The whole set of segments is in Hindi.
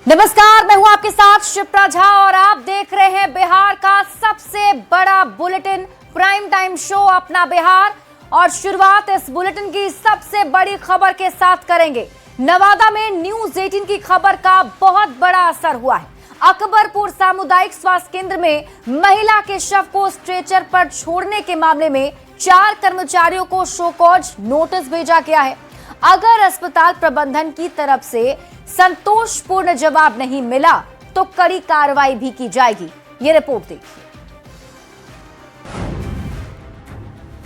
नमस्कार, मैं हूं आपके साथ शिप्रा झा और आप देख रहे हैं बिहार का सबसे बड़ा बुलेटिन प्राइम टाइम शो अपना बिहार। और शुरुआत इस बुलेटिन की सबसे बड़ी खबर के साथ करेंगे। नवादा में न्यूज 18 की खबर का बहुत बड़ा असर हुआ है। अकबरपुर सामुदायिक स्वास्थ्य केंद्र में महिला के शव को स्ट्रेचर पर छोड़ने के मामले में 4 कर्मचारियों को शो कॉज नोटिस भेजा गया है। अगर अस्पताल प्रबंधन की तरफ से संतोषपूर्ण जवाब नहीं मिला तो कड़ी कार्रवाई भी की जाएगी। ये रिपोर्ट देखिए।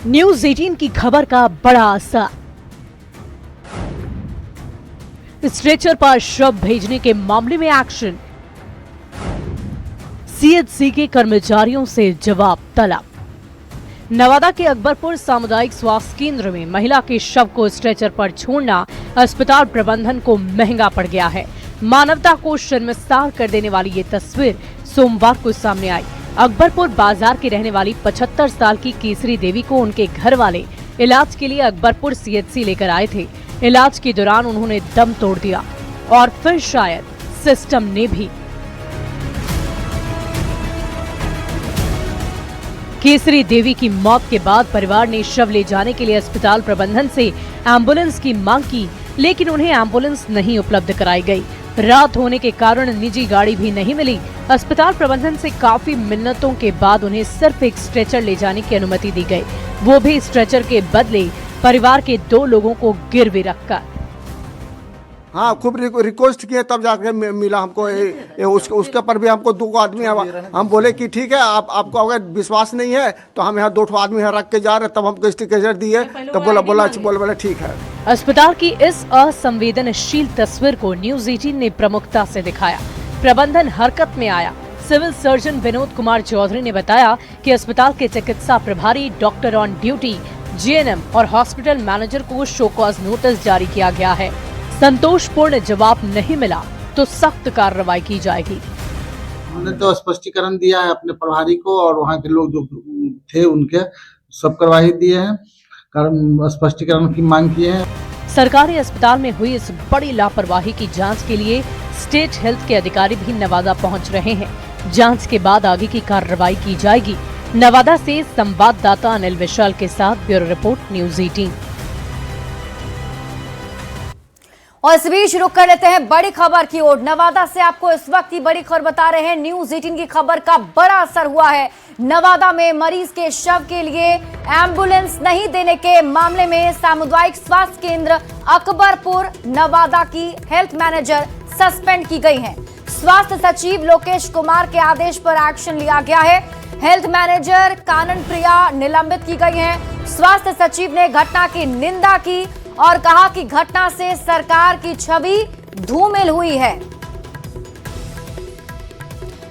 न्यूज 18 की खबर का बड़ा असर। स्ट्रेचर पर शव भेजने के मामले में एक्शन। सीएचसी के कर्मचारियों से जवाब तलब। नवादा के अकबरपुर सामुदायिक स्वास्थ्य केंद्र में महिला के शव को स्ट्रेचर पर छोड़ना अस्पताल प्रबंधन को महंगा पड़ गया है। मानवता को शर्मसार कर देने वाली ये तस्वीर सोमवार को सामने आई। अकबरपुर बाजार की रहने वाली 75 साल की केसरी देवी को उनके घर वाले इलाज के लिए अकबरपुर सीएचसी लेकर आए थे। इलाज के दौरान उन्होंने दम तोड़ दिया और फिर शायद सिस्टम ने भी। केसरी देवी की मौत के बाद परिवार ने शव ले जाने के लिए अस्पताल प्रबंधन से एम्बुलेंस की मांग की, लेकिन उन्हें एम्बुलेंस नहीं उपलब्ध कराई गई। रात होने के कारण निजी गाड़ी भी नहीं मिली। अस्पताल प्रबंधन से काफी मिन्नतों के बाद उन्हें सिर्फ एक स्ट्रेचर ले जाने की अनुमति दी गई, वो भी स्ट्रेचर के बदले परिवार के 2 लोगों को गिरवी रखकर। हाँ, खूब रिक्वेस्ट किए तब जाके मिला हमको। उसके पर भी हमको 2 आदमी हम बोले कि ठीक है, आपको अगर विश्वास नहीं है तो हम यहाँ 2 आदमी यहाँ रख के जा रहे, तब हमको स्टिकर दिए, तब बोला ठीक है। अस्पताल की इस असंवेदनशील तस्वीर को न्यूज 18 ने प्रमुखता से दिखाया। प्रबंधन हरकत में आया। सिविल सर्जन विनोद कुमार चौधरी ने बताया कि अस्पताल के चिकित्सा प्रभारी, डॉक्टर ऑन ड्यूटी, जीएनएम और हॉस्पिटल मैनेजर को शो कॉज नोटिस जारी किया गया है। संतोषपूर्ण जवाब नहीं मिला तो सख्त कार्रवाई की जाएगी। हमने तो स्पष्टीकरण दिया है अपने प्रभारी को और वहाँ के लोग जो थे उनके सब करवाई दिए हैं, स्पष्टीकरण की मांग किए हैं। सरकारी अस्पताल में हुई इस बड़ी लापरवाही की जांच के लिए स्टेट हेल्थ के अधिकारी भी नवादा पहुंच रहे हैं। जांच के बाद आगे की कार्रवाई की जाएगी। नवादा से संवाददाता अनिल विशाल के साथ ब्यूरो रिपोर्ट न्यूज 18। और इस बीच रुक कर लेते हैं बड़ी खबर की ओर। नवादा से आपको इस वक्त की बड़ी खबर बता रहे हैं। न्यूज 18 की खबर का बड़ा असर हुआ है। नवादा में मरीज के शव के लिए एम्बुलेंस नहीं देने के मामले में सामुदायिक स्वास्थ्य केंद्र अकबरपुर नवादा की हेल्थ मैनेजर सस्पेंड की गई हैं। स्वास्थ्य सचिव लोकेश कुमार के आदेश पर एक्शन लिया गया है। हेल्थ मैनेजर कानन प्रिया निलंबित की गई हैं। स्वास्थ्य सचिव ने घटना की निंदा की और कहा कि घटना से सरकार की छवि धूमिल हुई है।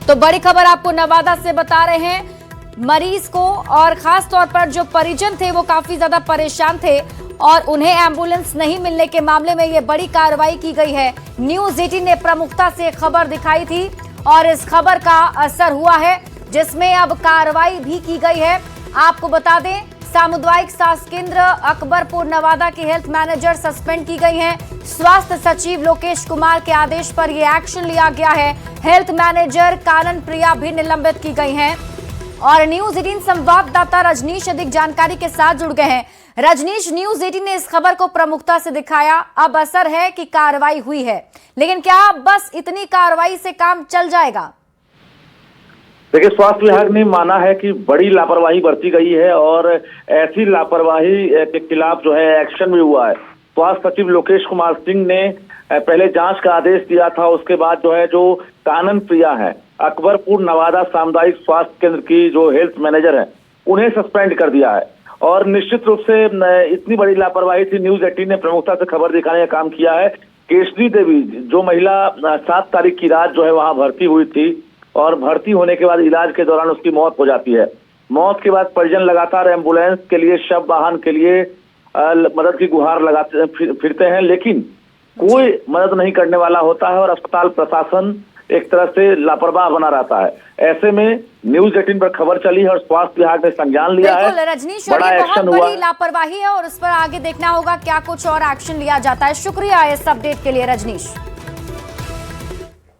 तो बड़ी खबर आपको नवादा से बता रहे हैं। मरीज को और खास तौर पर जो परिजन थे वो काफी ज्यादा परेशान थे और उन्हें एम्बुलेंस नहीं मिलने के मामले में ये बड़ी कार्रवाई की गई है। न्यूज 18 ने प्रमुखता से खबर दिखाई थी और इस खबर का असर हुआ है, जिसमें अब कार्रवाई भी की गई है। आपको बता दें, सामुदायिक स्वास्थ्य केंद्र अकबरपुर नवादा की हेल्थ मैनेजर सस्पेंड की गई हैं। स्वास्थ्य सचिव लोकेश कुमार के आदेश पर यह एक्शन लिया गया है। हेल्थ मैनेजर कानन प्रिया भी निलंबित की गई हैं। और न्यूज 18 संवाददाता रजनीश अधिक जानकारी के साथ जुड़ गए हैं। रजनीश, न्यूज 18 ने इस खबर को प्रमुखता से दिखाया। अब असर है कि कार्रवाई हुई है, लेकिन क्या बस इतनी कार्रवाई से काम चल जाएगा? देखिए, स्वास्थ्य विभाग ने माना है कि बड़ी लापरवाही बरती गई है और ऐसी लापरवाही के खिलाफ जो है एक्शन भी हुआ है। स्वास्थ्य सचिव लोकेश कुमार सिंह ने पहले जांच का आदेश दिया था, उसके बाद जो है जो कानन प्रिया है अकबरपुर नवादा सामुदायिक स्वास्थ्य केंद्र की जो हेल्थ मैनेजर है, उन्हें सस्पेंड कर दिया है। और निश्चित रूप से इतनी बड़ी लापरवाही थी, न्यूज 18 ने प्रमुखता से खबर दिखाने का काम किया है। केसरी देवी जो महिला 7 तारीख की रात जो है वहां भर्ती हुई थी और भर्ती होने के बाद इलाज के दौरान उसकी मौत हो जाती है। मौत के बाद परिजन लगातार एम्बुलेंस के लिए, शव वाहन के लिए मदद की गुहार लगाते फिरते हैं, लेकिन कोई मदद नहीं करने वाला होता है और अस्पताल प्रशासन एक तरह से लापरवाह बना रहता है। ऐसे में न्यूज 18 पर खबर चली है और स्वास्थ्य विभाग ने संज्ञान लिया है। रजनीश, बड़ा एक्शन हुआ, बड़ी लापरवाही है और उस पर आगे देखना होगा क्या कुछ और एक्शन लिया जाता है। शुक्रिया इस अपडेट के लिए रजनीश।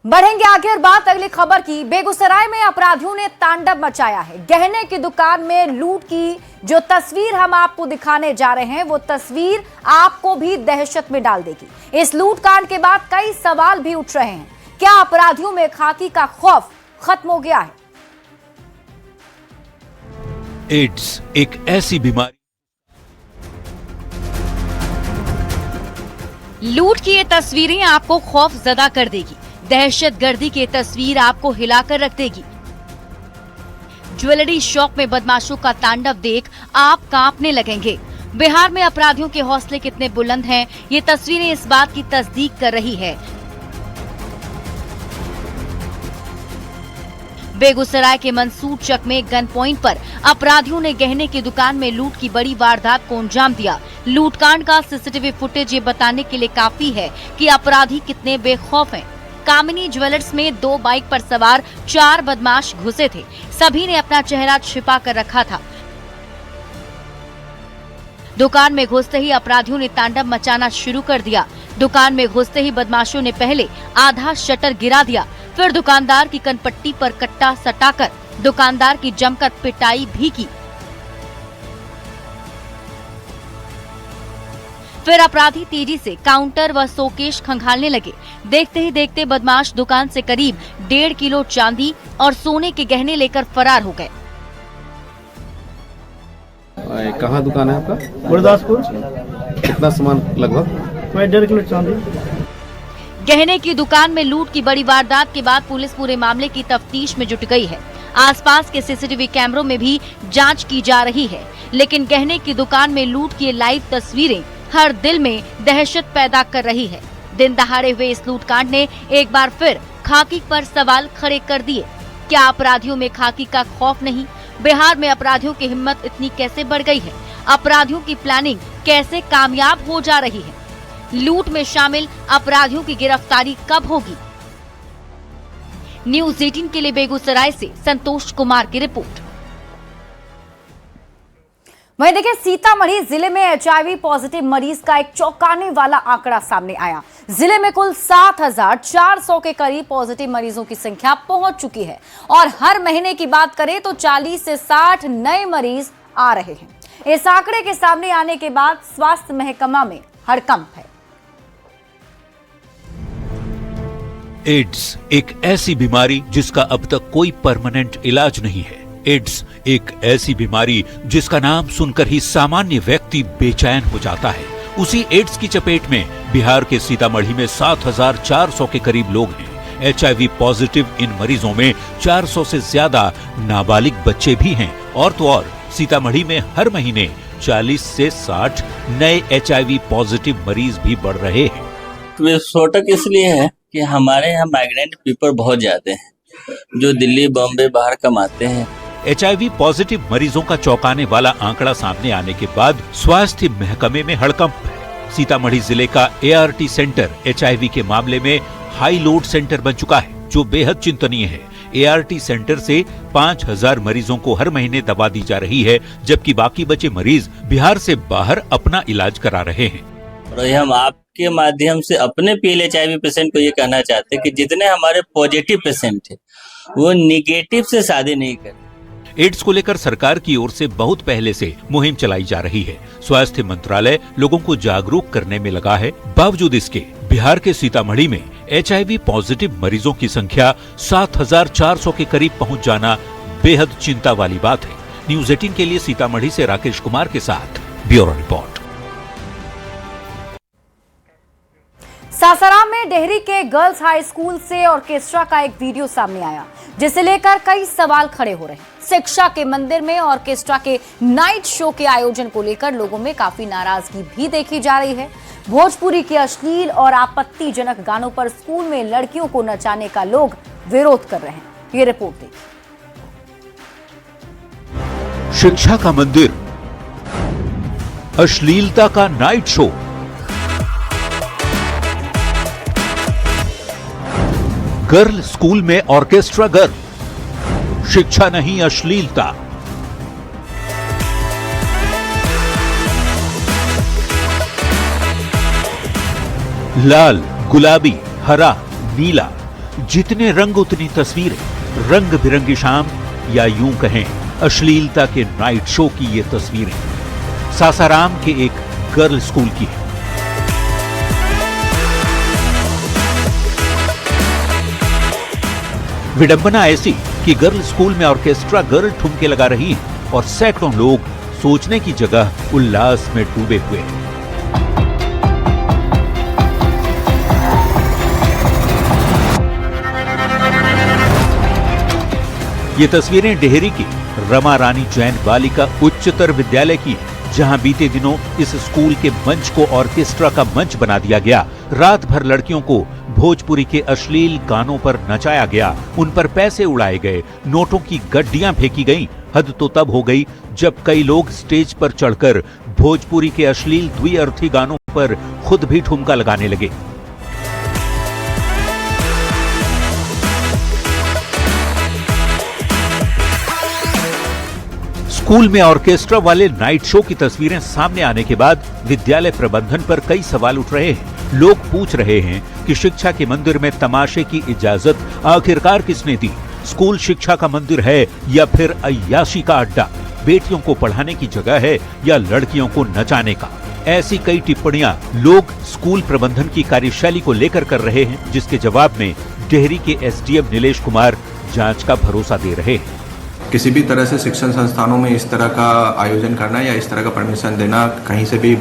बढ़ेंगे आगे और बात अगली खबर की। बेगूसराय में अपराधियों ने तांडव मचाया है। गहने की दुकान में लूट की जो तस्वीर हम आपको दिखाने जा रहे हैं, वो तस्वीर आपको भी दहशत में डाल देगी। इस लूटकांड के बाद कई सवाल भी उठ रहे हैं। क्या अपराधियों में खाकी का खौफ खत्म हो गया है? एड्स एक ऐसी बीमारी। लूट की ये तस्वीरें आपको खौफ ज़दा कर देगी। दहशतगर्दी की तस्वीर आपको हिलाकर रख देगी। ज्वेलरी शॉप में बदमाशों का तांडव देख आप कांपने लगेंगे। बिहार में अपराधियों के हौसले कितने बुलंद हैं, ये तस्वीरें इस बात की तस्दीक कर रही है। बेगूसराय के मंसूर चक में गन पॉइंट पर अपराधियों ने गहने की दुकान में लूट की बड़ी वारदात को अंजाम दिया। लूटकांड का सीसीटीवी फुटेज ये बताने के लिए काफी है कि अपराधी कितने बेखौफ हैं। कामिनी ज्वेलर्स में 2 बाइक पर सवार 4 बदमाश घुसे थे। सभी ने अपना चेहरा छिपा कर रखा था। दुकान में घुसते ही अपराधियों ने तांडव मचाना शुरू कर दिया। दुकान में घुसते ही बदमाशों ने पहले आधा शटर गिरा दिया, फिर दुकानदार की कनपट्टी पर कट्टा सटाकर दुकानदार की जमकर पिटाई भी की। फिर अपराधी तेजी से काउंटर व शोकेश खंगालने लगे। देखते ही देखते बदमाश दुकान से करीब 1.5 किलो चांदी और सोने के गहने लेकर फरार हो गए। कहाँ दुकान है आपका? गुरदासपुर। कितना सामान लगभग? 1.5 किलो चांदी। गहने की दुकान में लूट की बड़ी वारदात के बाद पुलिस पूरे मामले की तफ्तीश में जुट गई है। आसपास के सीसीटीवी कैमरों में भी जांच की जा रही है, लेकिन गहने की दुकान में लूट की लाइव तस्वीरें हर दिल में दहशत पैदा कर रही है। दिन दहाड़े हुए इस लूटकांड ने एक बार फिर खाकी पर सवाल खड़े कर दिए। क्या अपराधियों में खाकी का खौफ नहीं? बिहार में अपराधियों की हिम्मत इतनी कैसे बढ़ गई है? अपराधियों की प्लानिंग कैसे कामयाब हो जा रही है? लूट में शामिल अपराधियों की गिरफ्तारी कब होगी? न्यूज़ 18 के लिए बेगूसराय से संतोष कुमार की रिपोर्ट। वहीं देखिए, सीतामढ़ी जिले में HIV पॉजिटिव मरीज का एक चौंकाने वाला आंकड़ा सामने आया। जिले में कुल 7,400 के करीब पॉजिटिव मरीजों की संख्या पहुंच चुकी है और हर महीने की बात करें तो 40 से 60 नए मरीज आ रहे हैं। इस आंकड़े के सामने आने के बाद स्वास्थ्य महकमा में हड़कंप है। एड्स एक ऐसी बीमारी जिसका अब तक कोई परमानेंट इलाज नहीं है। एड्स एक ऐसी बीमारी जिसका नाम सुनकर ही सामान्य व्यक्ति बेचैन हो जाता है। उसी एड्स की चपेट में बिहार के सीतामढ़ी में 7,400 के करीब लोग हैं। HIV पॉजिटिव इन मरीजों में 400 से ज्यादा नाबालिग बच्चे भी हैं। और तो और सीतामढ़ी में हर महीने 40 से 60 नए HIV पॉजिटिव मरीज भी बढ़ रहे हैं। विस्फोटक इसलिए है कि हमारे यहाँ माइग्रेंट पीपल बहुत ज्यादा हैं, जो दिल्ली बॉम्बे बाहर कमाते हैं। HIV पॉजिटिव मरीजों का चौंकाने वाला आंकड़ा सामने आने के बाद स्वास्थ्य महकमे में हड़कंप है। सीतामढ़ी जिले का ART सेंटर HIV के मामले में हाई लोड सेंटर बन चुका है, जो बेहद चिंतनीय है। ART सेंटर से 5,000 मरीजों को हर महीने दवा दी जा रही है, जबकि बाकी बचे मरीज बिहार से बाहर अपना इलाज करा रहे हैं। और हम आपके माध्यम से अपने PL-HIV पेशेंट को ये कहना चाहते हैं कि जितने हमारे पॉजिटिव पेशेंट थे वो निगेटिव से शादी नहीं करते। एड्स को लेकर सरकार की ओर से बहुत पहले से मुहिम चलाई जा रही है। स्वास्थ्य मंत्रालय लोगों को जागरूक करने में लगा है। बावजूद इसके बिहार के सीतामढ़ी में HIV पॉजिटिव मरीजों की संख्या 7,400 के करीब पहुंच जाना बेहद चिंता वाली बात है। न्यूज़ 18 के लिए सीतामढ़ी से राकेश कुमार के साथ ब्यूरो रिपोर्ट। सासाराम में डेहरी के गर्ल्स हाई स्कूल से ऑर्केस्ट्रा का एक वीडियो सामने आया, जिसे लेकर कई सवाल खड़े हो रहे हैं। शिक्षा के मंदिर में ऑर्केस्ट्रा के नाइट शो के आयोजन को लेकर लोगों में काफी नाराजगी भी देखी जा रही है। भोजपुरी के अश्लील और आपत्तिजनक गानों पर स्कूल में लड़कियों को नचाने का लोग विरोध कर रहे हैं। ये रिपोर्ट देखिए। शिक्षा का मंदिर, अश्लीलता का नाइट शो, गर्ल स्कूल में ऑर्केस्ट्रा गर्ल, शिक्षा नहीं अश्लीलता। लाल, गुलाबी, हरा, नीला जितने रंग उतनी तस्वीरें, रंग बिरंगी शाम या यूं कहें अश्लीलता के नाइट शो की ये तस्वीरें सासाराम के एक गर्ल स्कूल की है। विडंबना ऐसी कि गर्ल स्कूल में ऑर्केस्ट्रा गर्ल ठुमके लगा रही है और सैकड़ों लोग सोचने की जगह उल्लास में डूबे हुए हैं। ये तस्वीरें डेहरी की रमा रानी जैन बालिका उच्चतर विद्यालय की है, जहां बीते दिनों इस स्कूल के मंच को ऑर्केस्ट्रा का मंच बना दिया गया। रात भर लड़कियों को भोजपुरी के अश्लील गानों पर नचाया गया, उन पर पैसे उड़ाए गए, नोटों की गड्डियां फेंकी गईं। हद तो तब हो गई जब कई लोग स्टेज पर चढ़कर भोजपुरी के अश्लील द्विअर्थी गानों पर खुद भी ठुमका लगाने लगे। स्कूल में ऑर्केस्ट्रा वाले नाइट शो की तस्वीरें सामने आने के बाद विद्यालय प्रबंधन पर कई सवाल उठ रहे हैं। लोग पूछ रहे हैं कि शिक्षा के मंदिर में तमाशे की इजाजत आखिरकार किसने दी? स्कूल शिक्षा का मंदिर है या फिर अय्याशी का अड्डा? बेटियों को पढ़ाने की जगह है या लड़कियों को नचाने का? ऐसी कई टिप्पणियां लोग स्कूल प्रबंधन की कार्यशैली को लेकर कर रहे हैं, जिसके जवाब में डेहरी के एसडीएम नीलेश कुमार जांच का भरोसा दे रहे हैं। किसी भी तरह से शिक्षण संस्थानों में इस तरह का आयोजन करना या इस तरह का परमिशन देना, कहीं से भी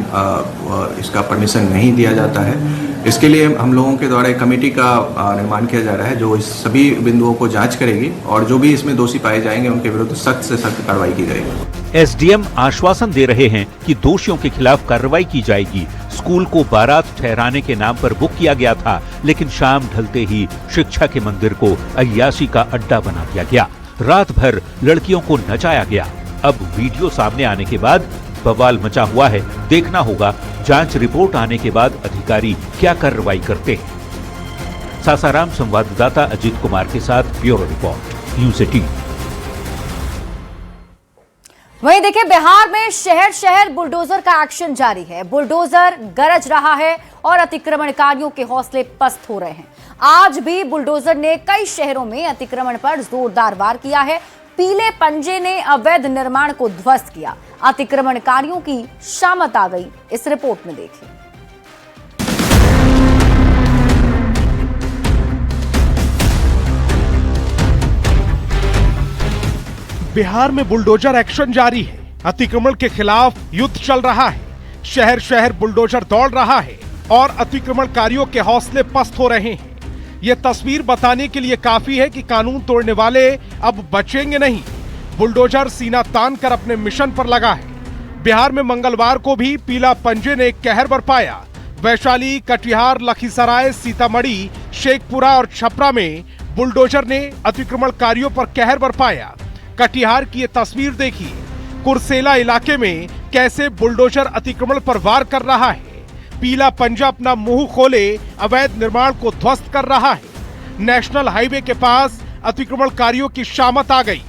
इसका परमिशन नहीं दिया जाता है। इसके लिए हम लोगों के द्वारा एक कमेटी का निर्माण किया जा रहा है, जो इस सभी बिंदुओं को जांच करेगी और जो भी इसमें दोषी पाए जाएंगे उनके विरुद्ध सख्त से सख्त कार्रवाई की जाएगी। एसडीएम आश्वासन दे रहे हैं कि दोषियों के खिलाफ कार्रवाई की जाएगी। स्कूल को बारात ठहराने के नाम पर बुक किया गया था, लेकिन शाम ढलते ही शिक्षा के मंदिर को अय्याशी का अड्डा बना दिया गया। रात भर लड़कियों को नचाया गया। अब वीडियो सामने आने के बाद बवाल मचा हुआ है। देखना होगा जांच रिपोर्ट आने के बाद अधिकारी क्या कार्रवाई करते हैं। सासाराम संवाददाता अजीत कुमार के साथ ब्यूरो रिपोर्ट, न्यूज़ 18। वहीं देखिए, बिहार में शहर शहर बुलडोजर का एक्शन जारी है। बुलडोजर गरज रहा है और अतिक्रमणकारियों के हौसले पस्त हो रहे हैं। आज भी बुलडोजर ने कई शहरों में अतिक्रमण पर जोरदार वार किया है। पीले पंजे ने अवैध निर्माण को ध्वस्त किया। अतिक्रमणकारियों की शामत आ गई। इस रिपोर्ट में देखिए। बिहार में बुलडोजर एक्शन जारी है। अतिक्रमण के खिलाफ युद्ध चल रहा है। शहर शहर बुलडोजर दौड़ रहा है और अतिक्रमणकारियों के हौसले पस्त हो रहे हैं। ये तस्वीर बताने के लिए काफी है कि कानून तोड़ने वाले अब बचेंगे नहीं। बुलडोजर सीना तान कर अपने मिशन पर लगा है। बिहार में मंगलवार को भी पीला पंजे ने कहर बरपाया। वैशाली, कटिहार, लखीसराय, सीतामढ़ी, शेखपुरा और छपरा में बुलडोजर ने अतिक्रमणकारियों पर कहर बरपाया। कटिहार की ये तस्वीर देखिए। कुरसेला इलाके में कैसे बुलडोजर अतिक्रमण पर वार कर रहा है। पीला पंजा अपना मुंह खोले अवैध निर्माण को ध्वस्त कर रहा है। नेशनल हाईवे के पास अतिक्रमणकारियों की शामत आ गई।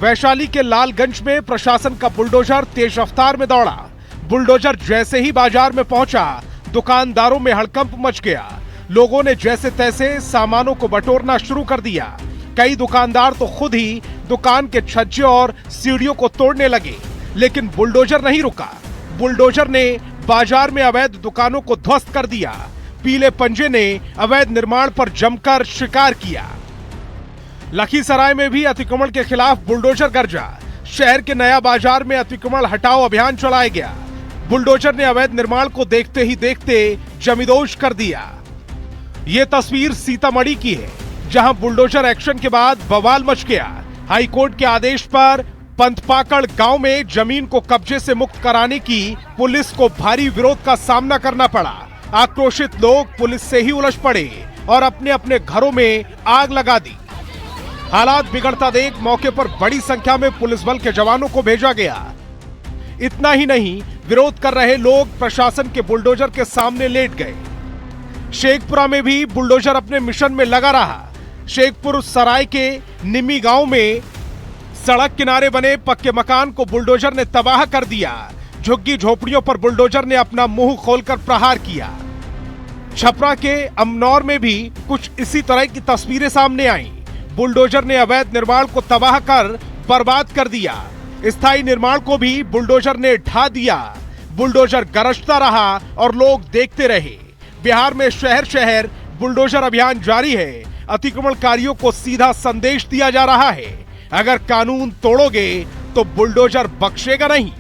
वैशाली के लालगंज में प्रशासन का बुलडोजर तेज रफ्तार में दौड़ा। बुलडोजर जैसे ही बाजार में पहुंचा, दुकानदारों में हड़कंप मच गया। लोगों ने जैसे तैसे सामानों को बटोरना शुरू कर दिया। कई दुकानदार तो खुद ही दुकान के छज्जे और सीढ़ियों को तोड़ने लगे, लेकिन बुलडोजर नहीं रुका। बुलडोजर ने बाजार में अवैध दुकानों को ध्वस्त कर दिया। पीले पंजे ने अवैध निर्माण पर जमकर शिकार किया। लखीसराय में भी अतिक्रमण के खिलाफ बुलडोजर गरजा। शहर के नया बाजार में अतिक्रमण हटाओ अभियान चलाया गया। बुलडोजर ने अवैध निर्माण को देखते ही देखते जमींदोज कर दिया। ये तस्वीर सीतामढ़ी की है, जहां बुलडोजर एक्शन के बाद बवाल मच गया। हाईकोर्ट के आदेश पर पंतपाकड़ गांव में जमीन को कब्जे से मुक्त कराने की पुलिस को भारी विरोध का सामना करना पड़ा। आक्रोशित लोग पुलिस से ही उलझ पड़े और अपने अपने घरों में आग लगा दी। हालात बिगड़ता देख मौके पर बड़ी संख्या में पुलिस बल के जवानों को भेजा गया। इतना ही नहीं, विरोध कर रहे लोग प्रशासन के बुलडोजर के सामने लेट गए। शेखपुरा में भी बुलडोजर अपने मिशन में लगा रहा। शेखपुर सराय के निमी गांव में सड़क किनारे बने पक्के मकान को बुलडोजर ने तबाह कर दिया। झुग्गी झोपड़ियों पर बुलडोजर ने अपना मुंह खोलकर प्रहार किया। छपरा के अमनौर में भी कुछ इसी तरह की तस्वीरें सामने आईं। बुलडोजर ने अवैध निर्माण को तबाह कर बर्बाद कर दिया। स्थायी निर्माण को भी बुलडोजर ने ढा दिया। बुलडोजर गरजता रहा और लोग देखते रहे। बिहार में शहर शहर बुलडोजर अभियान जारी है। अतिक्रमणकारियों को सीधा संदेश दिया जा रहा है, अगर कानून तोड़ोगे तो बुलडोजर बख्शेगा नहीं।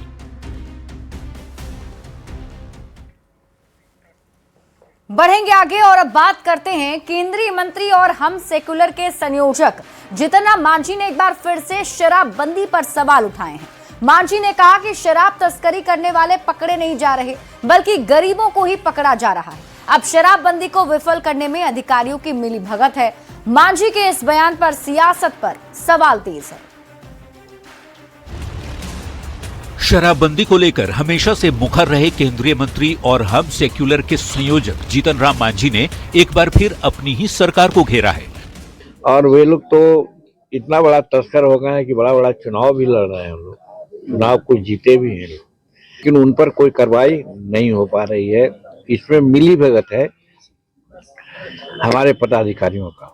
बढ़ेंगे आगे और अब बात करते हैं केंद्रीय मंत्री और हम सेक्युलर के संयोजक जीतन राम मांझी ने एक बार फिर से शराबबंदी पर सवाल उठाए हैं। मांझी ने कहा कि शराब तस्करी करने वाले पकड़े नहीं जा रहे, बल्कि गरीबों को ही पकड़ा जा रहा है। अब शराबबंदी को विफल करने में अधिकारियों की मिलीभगत है। मांझी के इस बयान पर सियासत पर सवाल तेज है। शराबबंदी को लेकर हमेशा से मुखर रहे केंद्रीय मंत्री और हम सेक्युलर के संयोजक जीतन राम मांझी ने एक बार फिर अपनी ही सरकार को घेरा है। और वे लोग तो इतना बड़ा तस्कर हो गए हैं कि बड़ा बड़ा चुनाव भी लड़ रहे हैं। हम लोग चुनाव को जीते भी हैं, लेकिन उन पर कोई कार्रवाई नहीं हो पा रही है। इसमें मिलीभगत है हमारे पदाधिकारियों का।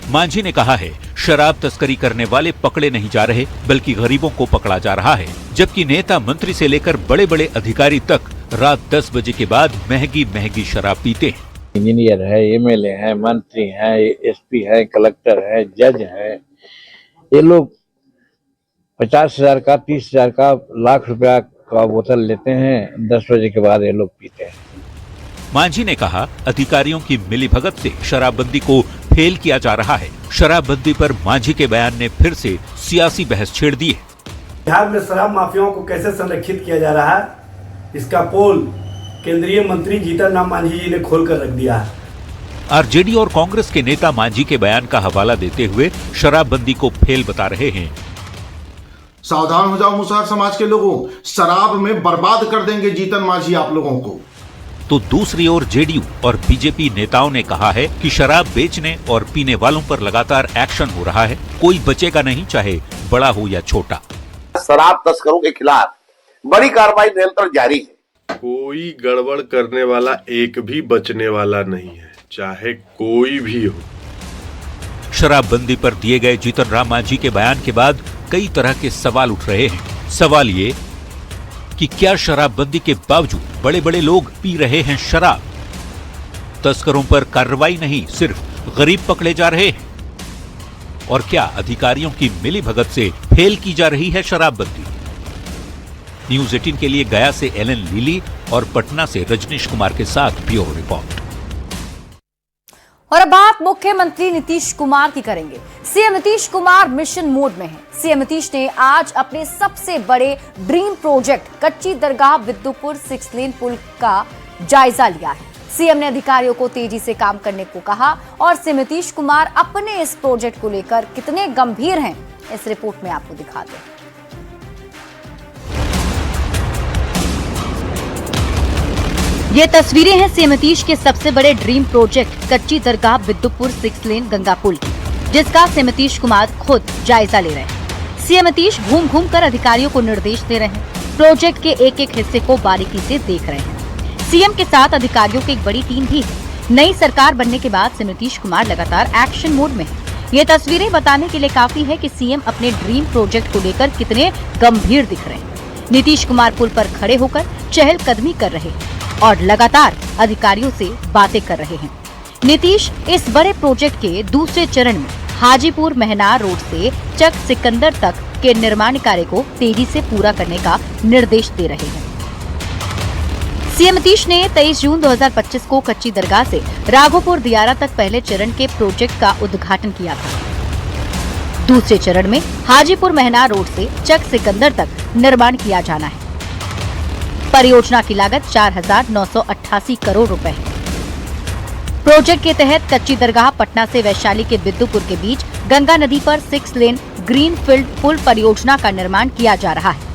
मांझी ने कहा है शराब तस्करी करने वाले पकड़े नहीं जा रहे, बल्कि गरीबों को पकड़ा जा रहा है। जबकि नेता मंत्री से लेकर बड़े बड़े अधिकारी तक रात 10 बजे के बाद महंगी महंगी शराब पीते हैं। इंजीनियर है, एमएलए है, मंत्री है, एसपी है, कलेक्टर है, जज है, ये लोग 50,000 का, 30,000 का, लाख रुपया का बोतल लेते हैं। 10 बजे के बाद ये लोग पीते हैं। मांझी ने कहा अधिकारियों की मिलीभगत से शराबबंदी को फेल किया जा रहा है। शराबबंदी पर मांझी के बयान ने फिर से सियासी बहस छेड़ दी है। बिहार में शराब माफियाओं को कैसे संरक्षित किया जा रहा है, इसका पोल केंद्रीय मंत्री जीतन राम मांझी जी ने खोल कर रख दिया है। आरजेडी और कांग्रेस के नेता मांझी के बयान का हवाला देते हुए शराबबंदी को फेल बता रहे हैं। सावधान हो जाओ मुसहर समाज के लोगों, शराब में बर्बाद कर देंगे जीतन मांझी आप लोगों को। तो दूसरी ओर जेडीयू और बीजेपी नेताओं ने कहा है कि शराब बेचने और पीने वालों पर लगातार एक्शन हो रहा है, कोई बचेगा नहीं, चाहे बड़ा हो या छोटा। शराब तस्करों के खिलाफ बड़ी कार्रवाई निरंतर जारी है। कोई गड़बड़ करने वाला एक भी बचने वाला नहीं है, चाहे कोई भी हो। शराबबंदी पर दिए गए जीतन राम मांझी के बयान के बाद कई तरह के सवाल उठ रहे हैं। सवाल ये कि क्या शराबबंदी के बावजूद बड़े बड़े लोग पी रहे हैं शराब? तस्करों पर कार्रवाई नहीं, सिर्फ गरीब पकड़े जा रहे हैं। और क्या अधिकारियों की मिलीभगत से फेल की जा रही है शराबबंदी? न्यूज़ 18 के लिए गया से एलन लीली और पटना से रजनीश कुमार के साथ ब्यूरो रिपोर्ट। और अब बात मुख्यमंत्री नीतीश कुमार की करेंगे। CM Nitish Kumar mission mode में हैं। सीएम नीतीश ने आज अपने सबसे बड़े ड्रीम प्रोजेक्ट कच्ची दरगाह विद्युपुर 6 लेन पुल का जायजा लिया है। सीएम ने अधिकारियों को तेजी से काम करने को कहा और सीएम नीतीश कुमार अपने इस प्रोजेक्ट को लेकर कितने गंभीर हैं, इस रिपोर्ट में आपको दिखाते हैं। ये तस्वीरें हैं सीएम नीतीश के सबसे बड़े ड्रीम प्रोजेक्ट कच्ची दरगाह विद्युपुर 6 लेन गंगा पुल की, जिसका सीएम नीतीश कुमार खुद जायजा ले रहे हैं। सीएम नीतीश घूम घूम कर अधिकारियों को निर्देश दे रहे हैं, प्रोजेक्ट के एक एक हिस्से को बारीकी से देख रहे हैं। सीएम के साथ अधिकारियों की एक बड़ी टीम भी है। नई सरकार बनने के बाद सीएम नीतीश कुमार लगातार एक्शन मोड में है। ये तस्वीरें बताने के लिए काफी है कि सीएम अपने ड्रीम प्रोजेक्ट को लेकर कितने गंभीर दिख रहे हैं। नीतीश कुमार पुल पर खड़े होकर चहलकदमी कर रहे हैं और लगातार अधिकारियों से बातें कर रहे हैं। नीतीश इस बड़े प्रोजेक्ट के दूसरे चरण में हाजीपुर महनार रोड से चक सिकंदर तक के निर्माण कार्य को तेजी से पूरा करने का निर्देश दे रहे हैं। सीएम नीतीश ने 23 जून 2025 को कच्ची दरगाह से राघोपुर दियारा तक पहले चरण के प्रोजेक्ट का उद्घाटन किया था। दूसरे चरण में हाजीपुर महनार रोड से चक सिकंदर तक निर्माण किया जाना है। परियोजना की लागत 4,988 करोड़ रुपए है। प्रोजेक्ट के तहत कच्ची दरगाह पटना से वैशाली के विद्युपुर के बीच गंगा नदी पर 6 लेन ग्रीनफील्ड पुल परियोजना का निर्माण किया जा रहा है।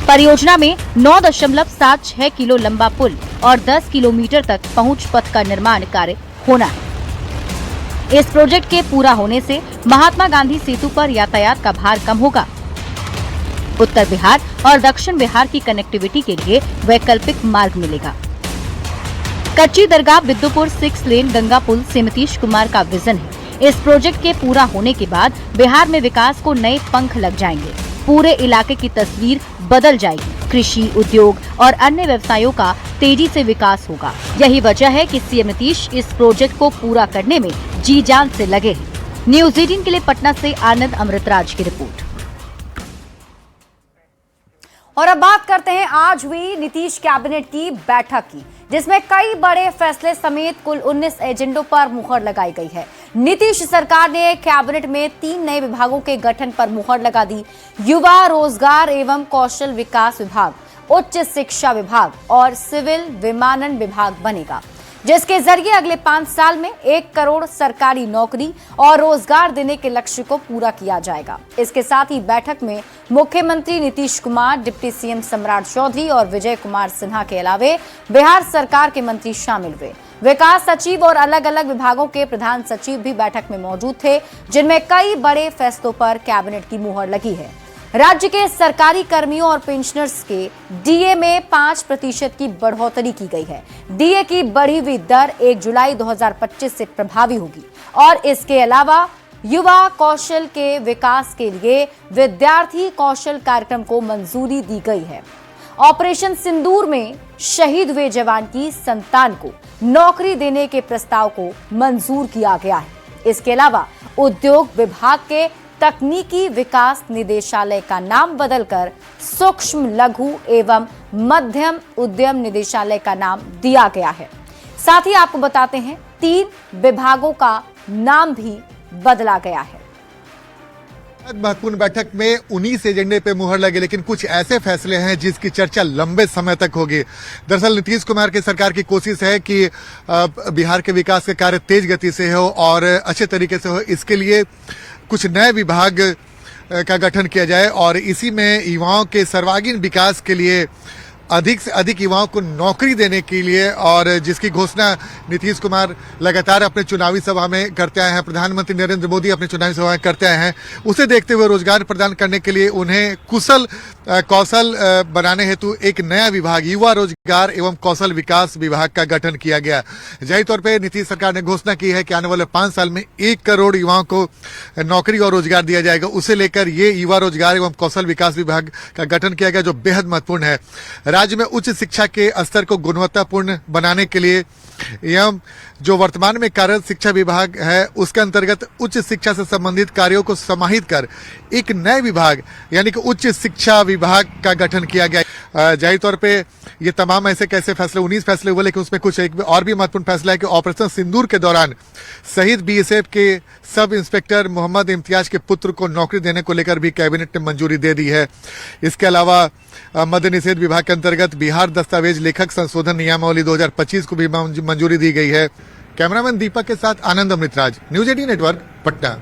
परियोजना में 9.76 किलो लंबा पुल और 10 किलोमीटर तक पहुंच पथ का निर्माण कार्य होना है। इस प्रोजेक्ट के पूरा होने से महात्मा गांधी सेतु पर यातायात का भार कम होगा। उत्तर बिहार और दक्षिण बिहार की कनेक्टिविटी के लिए वैकल्पिक मार्ग मिलेगा। कच्ची दरगाह बिद्दुपुर 6 लेन गंगा पुल से नीतीश कुमार का विजन है। इस प्रोजेक्ट के पूरा होने के बाद बिहार में विकास को नए पंख लग जाएंगे। पूरे इलाके की तस्वीर बदल जाएगी। कृषि, उद्योग और अन्य व्यवसायों का तेजी से विकास होगा। यही वजह है कि सीएम नीतीश इस प्रोजेक्ट को पूरा करने में जी जान से लगे हैं। न्यूज़ 18 के लिए पटना से आनंद अमृतराज की रिपोर्ट। और अब बात करते हैं आज हुई नीतीश कैबिनेट की बैठक की, जिसमें कई बड़े फैसले समेत कुल 19 एजेंडों पर मुहर लगाई गई है। नीतीश सरकार ने कैबिनेट में 3 नए विभागों के गठन पर मुहर लगा दी। युवा, रोजगार एवं कौशल विकास विभाग, उच्च शिक्षा विभाग और सिविल विमानन विभाग बनेगा, जिसके जरिए अगले 5 साल में 1 करोड़ सरकारी नौकरी और रोजगार देने के लक्ष्य को पूरा किया जाएगा। इसके साथ ही बैठक में मुख्यमंत्री नीतीश कुमार, डिप्टी सीएम सम्राट चौधरी और विजय कुमार सिन्हा के अलावे बिहार सरकार के मंत्री शामिल हुए। विकास सचिव और अलग अलग विभागों के प्रधान सचिव भी बैठक में मौजूद थे, जिनमें कई बड़े फैसलों पर कैबिनेट की मुहर लगी है। राज्य के सरकारी कर्मियों और पेंशनर्स के डीए में 5% की बढ़ोतरी की गई है। डीए की बढ़ी हुई दर 1 जुलाई 2025 से प्रभावी होगी और इसके अलावा युवा कौशल के विकास के लिए विद्यार्थी कौशल कार्यक्रम को मंजूरी दी गई है। ऑपरेशन सिंदूर में शहीद हुए जवान की संतान को नौकरी देने के प्रस्ताव को मंजूर किया गया है। इसके अलावा उद्योग विभाग के तकनीकी विकास निदेशालय का नाम बदलकर सूक्ष्म, लघु एवं मध्यम उद्यम निदेशालय का नाम दिया गया है। साथ ही आपको बताते हैं 3 विभागों का नाम भी बदला गया है। महत्वपूर्ण बैठक में 19 एजेंडे पे मुहर लगे, लेकिन कुछ ऐसे फैसले हैं जिसकी चर्चा लंबे समय तक होगी। दरअसल नीतीश कुमार की सरकार की कोशिश है कि बिहार के विकास के कार्य तेज गति से हो और अच्छे तरीके से हो। इसके लिए कुछ नए विभाग का गठन किया जाए और इसी में युवाओं के सर्वांगीण विकास के लिए अधिक से अधिक युवाओं को नौकरी देने के लिए, और जिसकी घोषणा नीतीश कुमार लगातार अपने चुनावी सभा में करते आए हैं, प्रधानमंत्री नरेंद्र मोदी अपनी चुनावी सभा में करते आए हैं, उसे देखते हुए रोजगार प्रदान करने के लिए उन्हें कुशल कौशल बनाने हेतु एक नया विभाग युवा रोजगार एवं कौशल विकास विभाग का गठन किया गया। जाहिर तौर पर नीतीश सरकार ने घोषणा की है कि आने वाले 5 साल में 1 करोड़ युवाओं को नौकरी और रोजगार दिया जाएगा। उसे लेकर ये युवा रोजगार एवं कौशल विकास विभाग का गठन किया गया, जो बेहद महत्वपूर्ण है। राज्य में उच्च शिक्षा के स्तर को गुणवत्तापूर्ण बनाने के लिए एवं जो वर्तमान में कार्यरत शिक्षा विभाग है उसके अंतर्गत उच्च शिक्षा से संबंधित कार्यों को समाहित कर एक नए विभाग यानी कि उच्च शिक्षा विभाग का गठन किया गया। जाहिर तौर पे ये तमाम ऐसे कैसे फैसले 19 फैसले हुए, लेकिन उसमें कुछ एक और भी महत्वपूर्ण फैसला है कि ऑपरेशन सिंदूर के दौरान शहीद बीएसएफ के सब इंस्पेक्टर मोहम्मद इम्तियाज के पुत्र को नौकरी देने को लेकर भी कैबिनेट ने मंजूरी दे दी है। इसके अलावा मद्य निषेध विभाग के अंतर्गत बिहार दस्तावेज लेखक संशोधन नियमावली 2025 को भी मंजूरी दी गई है। कैमरामैन दीपक के साथ आनंद अमृतराज, न्यूज़ 18 नेटवर्क, पटना।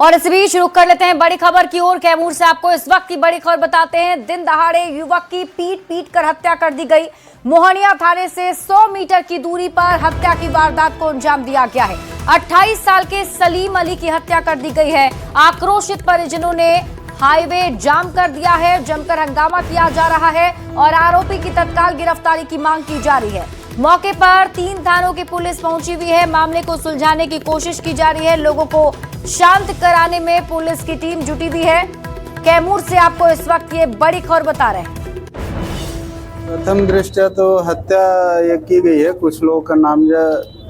और इस बीच रुक कर लेते हैं बड़ी खबर की ओर। कैमूर से आपको इस वक्त की बड़ी खबर बताते हैं। दिन दहाड़े युवक की पीट कर हत्या कर दी गई। मोहनिया थाने से 100 मीटर की दूरी पर हत्या की वारदात को अंजाम दिया गया है। 28 साल के सलीम अली की हत्या कर दी गई है। आक्रोशित परिजनों ने हाईवे जाम कर दिया है, जमकर हंगामा किया जा रहा है और आरोपी की तत्काल गिरफ्तारी की मांग की जा रही है। मौके पर 3 थानों की पुलिस पहुंची हुई है। मामले को सुलझाने की कोशिश की जा रही है। लोगों को शांत कराने में पुलिस की टीम जुटी हुई है। कैमूर से आपको इस वक्त ये बड़ी खबर बता रहे हैं। प्रथम दृष्टया तो हत्या ये की गई है। कुछ लोगों का नाम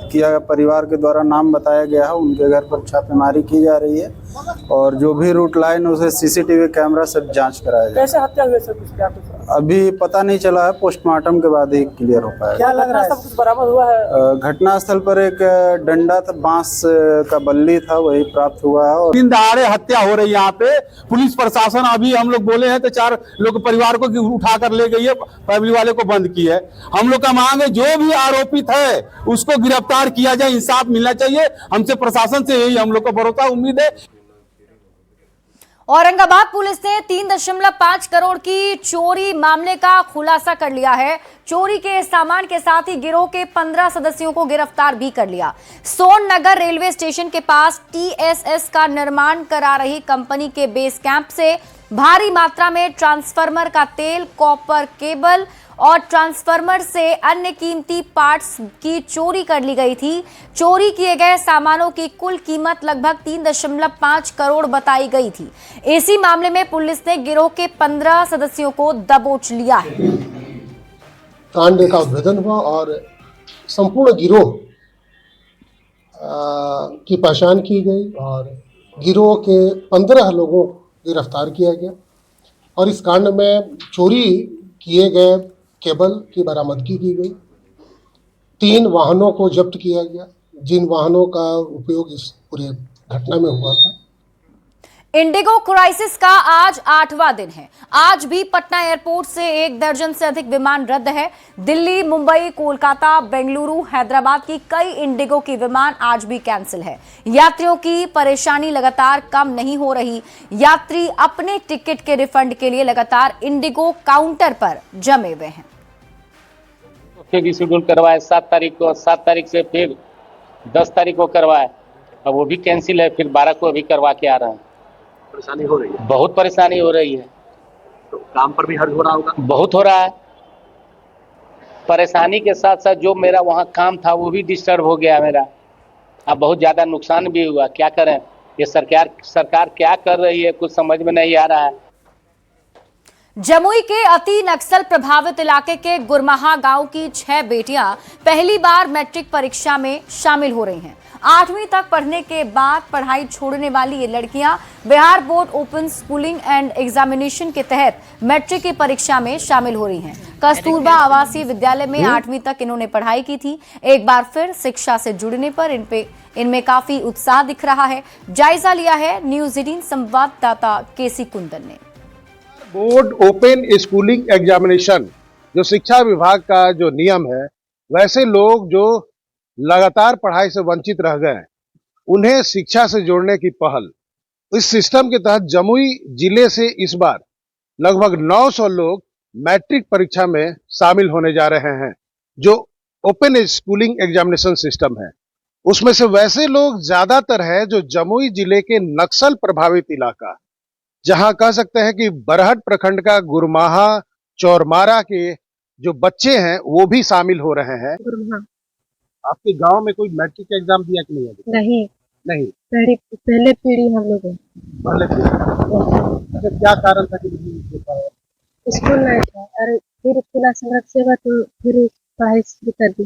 किया परिवार के द्वारा नाम बताया गया है। उनके घर पर छापेमारी की जा रही है और जो भी रूट लाइन उसे सीसीटीवी कैमरा से जांच कराया जाए। कैसे हत्या हुई सर, कुछ क्या अभी पता नहीं चला है, पोस्टमार्टम के बाद ही क्लियर हो पाएगा। क्या लग रहा है, सब कुछ बरामद हुआ है? घटनास्थल पर एक डंडा था, बांस का बल्ली था, वही प्राप्त हुआ है। और दिन दहाड़े हत्या हो रही है यहाँ पे। पुलिस प्रशासन अभी हम लोग बोले हैं तो 4 लोग परिवार को उठा कर ले गई है, फैमिली वाले को बंद की है। हम लोग का मांग है जो भी आरोपित है उसको गिरफ्तार किया जाए, इंसाफ मिलना चाहिए। हमसे प्रशासन से यही हम लोग को भरोसा उम्मीद है। औरंगाबाद पुलिस ने 3.5 करोड़ की चोरी मामले का खुलासा कर लिया है। चोरी के सामान के साथ ही गिरोह के 15 सदस्यों को गिरफ्तार भी कर लिया। सोन नगर रेलवे स्टेशन के पास टीएसएस का निर्माण करा रही कंपनी के बेस कैंप से भारी मात्रा में ट्रांसफार्मर का तेल, कॉपर केबल और ट्रांसफार्मर से अन्य कीमती पार्ट्स की चोरी कर ली गई थी। चोरी किए गए सामानों की कुल कीमत लगभग 3.5 करोड़ बताई गई थी। इसी मामले में पुलिस ने गिरोह के 15 सदस्यों को दबोच लिया है। कांड का उद्भेदन हुआ और संपूर्ण गिरोह की पहचान की गई और गिरोह के 15 लोगों को गिरफ्तार किया गया और इस कांड में चोरी किए गए केबल की बरामदगी की गई। 3 वाहनों को जब्त किया गया, जिन वाहनों का उपयोग इस पूरे घटना में हुआ था। इंडिगो क्राइसिस का आज 8वां दिन है। आज भी पटना एयरपोर्ट से 1 दर्जन से अधिक विमान रद्द है। दिल्ली, मुंबई, कोलकाता, बेंगलुरु, हैदराबाद की कई इंडिगो की विमान आज भी कैंसिल है। यात्रियों की परेशानी लगातार कम नहीं हो रही। यात्री अपने टिकट के रिफंड के लिए लगातार इंडिगो काउंटर पर जमे हुए हैं। फिर शेड्यूल करवाए 7 तारीख को, 7 तारीख से फिर 10 तारीख को करवाए, अब वो भी कैंसिल है, फिर 12 को अभी करवा के आ रहे हैं। परेशानी हो रही है, बहुत परेशानी हो रही है। तो काम पर भी हर्ज हो रहा होगा? बहुत हो रहा है। परेशानी के साथ साथ जो मेरा वहाँ काम था वो भी डिस्टर्ब हो गया मेरा। अब बहुत ज्यादा नुकसान भी हुआ। क्या करें, ये सरकार क्या कर रही है कुछ समझ में नहीं आ रहा है। जमुई के अति नक्सल प्रभावित इलाके के गुरमहा गांव की 6 बेटियां पहली बार मैट्रिक परीक्षा में शामिल हो रही हैं। 8वीं तक पढ़ने के बाद पढ़ाई छोड़ने वाली ये लड़कियां Bihar board open schooling and examination के तहत मैट्रिक की परीक्षा में शामिल हो रही हैं। कस्तूरबा आवासीय विद्यालय में 8वीं तक इन्होंने पढ़ाई की थी। एक बार फिर शिक्षा से जुड़ने पर इनमें काफी उत्साह दिख रहा है। जायजा लिया है न्यूज़ 18 संवाददाता केसी कुंदन ने। बोर्ड ओपन स्कूलिंग एग्जामिनेशन जो शिक्षा विभाग का जो नियम है, वैसे लोग जो लगातार पढ़ाई से वंचित रह गए उन्हें शिक्षा से जोड़ने की पहल, इस सिस्टम के तहत जमुई जिले से इस बार लगभग 900 लोग मैट्रिक परीक्षा में शामिल होने जा रहे हैं। जो ओपन स्कूलिंग एग्जामिनेशन सिस्टम है उसमें से वैसे लोग ज्यादातर है जो जमुई जिले के नक्सल प्रभावित इलाका, जहां कह सकते हैं कि बरहट प्रखंड का गुरमाहा चौरमारा के जो बच्चे हैं वो भी शामिल हो रहे हैं। आपके गांव में कोई मैट्रिक एग्जाम दिया कि नहीं? नहीं। पहले पीढ़ी हम लोग हैं। पहले पीढ़ी। क्या कारण था कि नहीं दे पाए? स्कूल नहीं था और फिर क्लास रखे हुआ तो फिर पढ़ाई शुरू कर दी।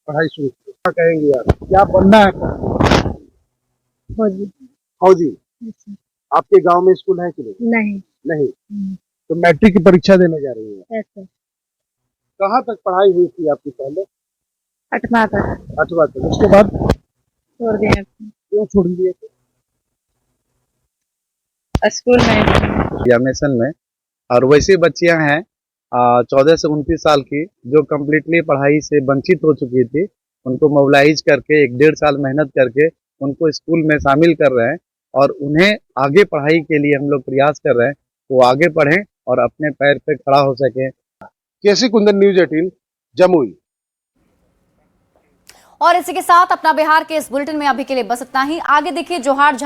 पढ़ाई शुरू क्या कहेंगे आप? क्या बनना है? फौजी। फौजी। आपके गांव में स्कूल है कि नहीं? नहीं। तो मैट्रिक की परीक्षा देने जा रही है? ऐसा। कहाँ तक पढ़ाई हुई थी आपकी पहले? 8वां तक। 8वां तक। उसके बाद छोड़ दिया। क्यों छोड़ दिए? स्कूल में एग्जामिनेशन में। और वैसे बच्चियां हैं 14 से 29 साल की जो कम्प्लीटली पढ़ाई से वंचित हो चुकी थी, उनको मोबिलाइज करके 1.5 साल मेहनत करके उनको स्कूल में शामिल कर रहे हैं और उन्हें आगे पढ़ाई के लिए हम लोग प्रयास कर रहे हैं, वो आगे पढ़ें और अपने पैर पे खड़ा हो सके। केसी कुंदन, न्यूज़ 18 जमुई। और इसी के साथ अपना बिहार के इस बुलेटिन में अभी के लिए बस इतना ही। आगे देखिए जोहार